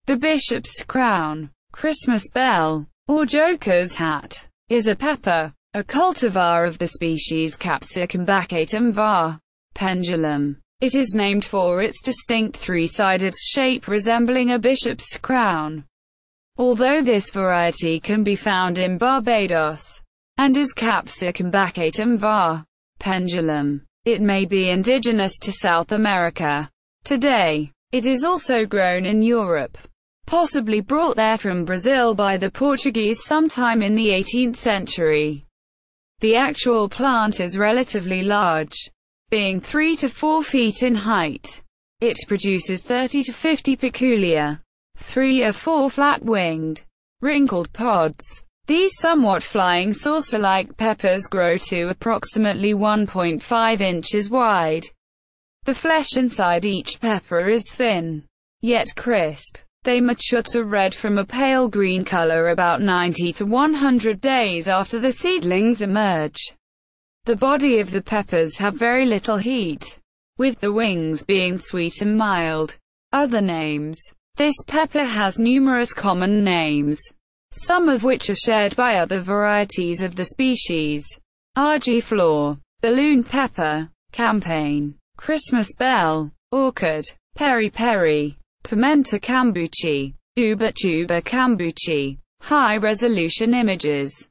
The bishop's crown, Christmas bell, or joker's hat, is a pepper, a cultivar of the species Capsicum baccatum var. Pendulum. It is named for its distinct three-sided shape resembling a bishop's crown. Although this variety can be found in Barbados, and is Capsicum baccatum var. Pendulum, it may be indigenous to South America. Today, it is also grown in Europe, possibly brought there from Brazil by the Portuguese sometime in the 18th century. The actual plant is relatively large, being 3 to 4 feet in height. It produces 30 to 50 peculiar, 3 or 4 flat-winged, wrinkled pods. These somewhat flying saucer-like peppers grow to approximately 1.5 inches wide. The flesh inside each pepper is thin, yet crisp. They mature to red from a pale green color about 90 to 100 days after the seedlings emerge. The body of the peppers have very little heat, with the wings being sweet and mild. Other names. This pepper has numerous common names, some of which are shared by other varieties of the species. Argiflor, balloon pepper, campaign, Christmas bell, orchid, peri-peri, pimenta cambuci, uba tuba cambuci. High-resolution images.